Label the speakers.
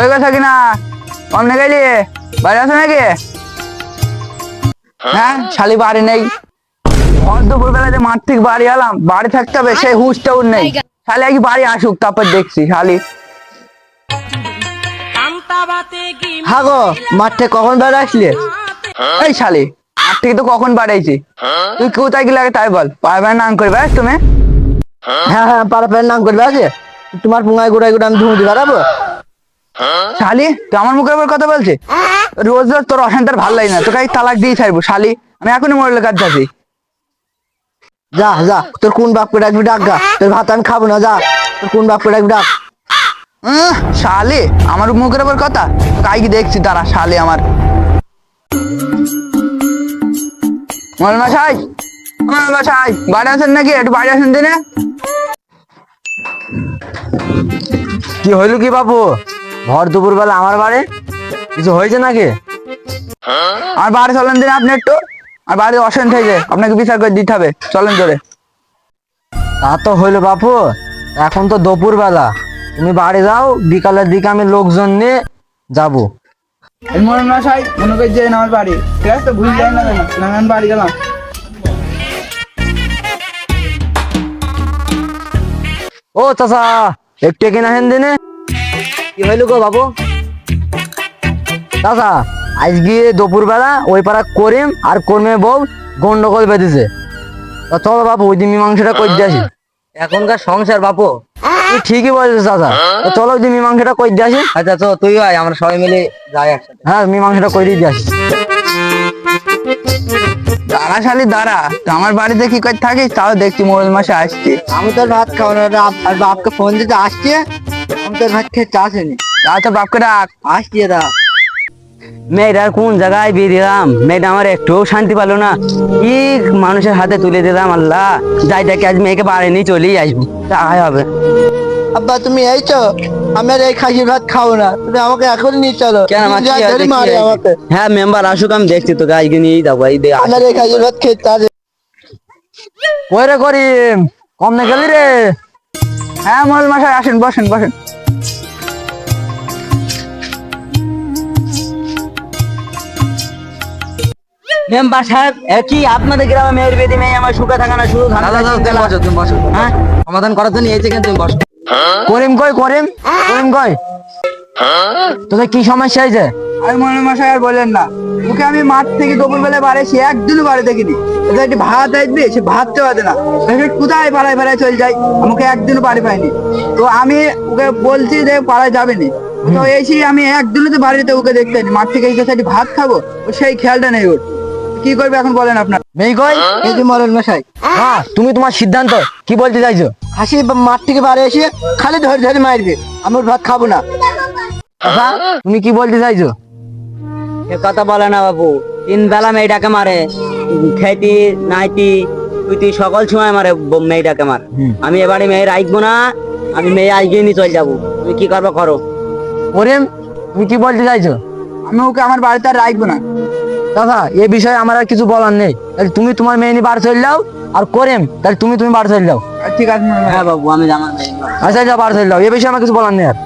Speaker 1: কই গেছ কিনা? কমনে গেলি? বাড়ি আছো নাকি? হ্যাঁ, শালি বাড়ি নেই। দুপুরবেলাতে মাঠ থেকে বাড়ি এলাম, বাড়ি থাকতে হবে সেই হুঁশটাও নেই। শালি আগে বাড়ি আসুক তারপর দেখছি। শালি
Speaker 2: হ্যাঁ গো, মাঠ থেকে কখন বেড়ে আসলে?
Speaker 1: এই শালি মাঠ থেকে তো কখন বাড়াইছি। তুই কোথায় গেলে আগে তাই বল। পারবে নাম করবে তুমি?
Speaker 2: হ্যাঁ হ্যাঁ, পাড়া ফের নাম করবে আছে। তোমার পুঙ্গায় গোড়ায় গোড়া আমি ধুমুতি বাড়াবো।
Speaker 1: শালি তুই আমার মুখের উপর কথা বলছিস? রোজ রোজ তোর অশান্তার ভাল লাগে না, তোকে আমি তালাক দিয়ে ছাড়বো। শালি আমি এখনই মরলে কাজ যাচ্ছি।
Speaker 2: যা যা, তোর কোন বাপকে ডাকবি ডাক গা, তোর ভাত আমি খাবো না। যা, তোর কোন বাপকে ডাকবি ডাক।
Speaker 1: শালি আমার মুখের উপর কথা, কাই কি দেখছি তারা। শালি আমার মশাই, মশাই বাড়ি আসেন নাকি? একটু বাড়ি আসেন দিনে।
Speaker 2: কি হইল কি বাবু? ভর দুপুর বেলা আমার বাড়ি কিছু হয়েছে নাকি?
Speaker 1: আমার বাড়ি চলেন দিন আপনি একটু। আর বাড়ি অশান্তি হয়েছে, আপনাকে বিচার করে দিতে হবে। চলেন জোরে।
Speaker 2: তা তো হইলো বাপু, এখন তো দুপুর বেলা, তুমি বাড়ি যাও, বিকালের দিকে আমি লোকজন নিয়ে যাবো।
Speaker 1: মশাই মনে করে যে আমার বাড়ি, ঠিক আছে? ভুল যাই না, আমি বাড়ি গেলাম।
Speaker 2: ও চাচা, একটু কিনা হেন দিনে। কি হইল গো বাবু? চাচা, আজকে দুপুর বেলা ওই পাড়া করিম আর কর্মে বউ গন্ডগোল বেঁধেছে। তা চলো বাপু ওই দিন মীমাংসাটা করে দিয়ে আসি। এখনকার সংসার বাপু, তুই ঠিকই বলছিস চাচা। তো চলো ওই দিন মীমাংসাটা করে দিয়ে আসি। আচ্ছা চল, তুই আয়, আমরা সবাই মিলে যাই একসাথে। হ্যাঁ, মীমাংসাটা করে দিয়ে আসি।
Speaker 1: দাঁড়া শালি দাঁড়া, তো আমার বাড়িতে কি করে থাকিস তাও দেখছি মোবাইল মাসে আসছি।
Speaker 2: আমি তোর ভাত খাবো না, আর বাপকে ফোন দিতে আসছে। আমি তোর ভাত খেতে আসেনি।
Speaker 1: আচ্ছা বাপকে ডাক।
Speaker 2: আসছি দা। মেয়েটার কোন জায়গায় বিয়ে দিলাম, মেয়েটা আমার একটু শান্তি পালো না। কি মানুষের হাতে তুলে দিলাম, আল্লাহ। যাই দেখে আজ মেয়েকে বাড়ি চলেই আসবো, তাই হবে। আব্বা তুমি এই তো, আমি আর এই খাসির ভাত খাবো না, তুমি আমাকে এখন নিয়ে চলো। কেন আমাকে? হ্যাঁ মেম্বার আসুক, আমি দেখছি তোকে আজকে নিয়েই যাবো। এই দেখ আমার এই খাসির ভাত খেতে। ওই রে করিম, কম না গেলি রে?
Speaker 1: হ্যাঁ মোবাইল মাসায় আসেন, বসেন বসেন।
Speaker 2: মেম্বার সাহেব, কি আপনাদের গ্রামে মেয়ের বেদি মেয়ে আমার সুখে থাকা না, শুধু হ্যাঁ সমাধান করার জন্য এই যে তুমি বসো। করিম কই? করিম করিম কই? তোদের কি সমস্যা হয়েছে?
Speaker 1: আর মোবাইল মাসায় আর বলেন না, ওকে আমি মাঠ থেকে দুপুর বেলা বাড়ি, সে একদিনও বাড়ি দেখিনি। ওকে একটি ভাত আসবে, সে ভাত চাওয়াতে না, কোথায় পাড়ায় পাড়ায় চলে যায়, আমাকে একদিনও বাড়ি পাইনি। তো আমি ওকে বলছি যে পাড়ায় যাবেনি, তো এসে আমি একদিনও তো বাড়িতে ওকে দেখতে পাইনি। মাঠ থেকে এসে একটি ভাত খাবো, ও সেই খেয়ালটা নেই ওর। কি করবে এখন বলেন আপনার?
Speaker 2: মেয়ে কই? এই যে মরণ মশাই। হ্যাঁ, তুমি তোমার সিদ্ধান্ত কি বলতে চাইছো? হাসি মাঠ থেকে বাড়ি এসে খালি ধরে ধরে মারবে, আমি ওর ভাত খাবো না। আচ্ছা, তুমি কি বলতে চাইছো? এ কথা বলে না বাবু, তিন বেলা মেয়েটাকে মারে, খেতি নাইটি তুই সকল সময় মারে মেয়েটাকে মার। আমি এবারে মেয়ে রাখবো না, আমি মেয়ে আজকে নিয়ে চলে যাবো। তুমি কি করবো করো। করিম, তুমি কি বলতে চাইছো?
Speaker 1: আমি ওকে আমার বাড়িতে আর রাখবো না।
Speaker 2: দাদা, এ বিষয়ে আমার আর কিছু বলার নেই। তাহলে তুমি তোমার মেয়ে নিয়ে বাড়ি চলে যাও, আর করিম তাহলে তুমি বাড়ি চলে যাও।
Speaker 1: ঠিক আছে।
Speaker 2: হ্যাঁ বাবু, আমি আমার মেয়ে। আচ্ছা যাও, বাড়ি চলে যাও, এ বিষয়ে আমার কিছু বলার নেই আর।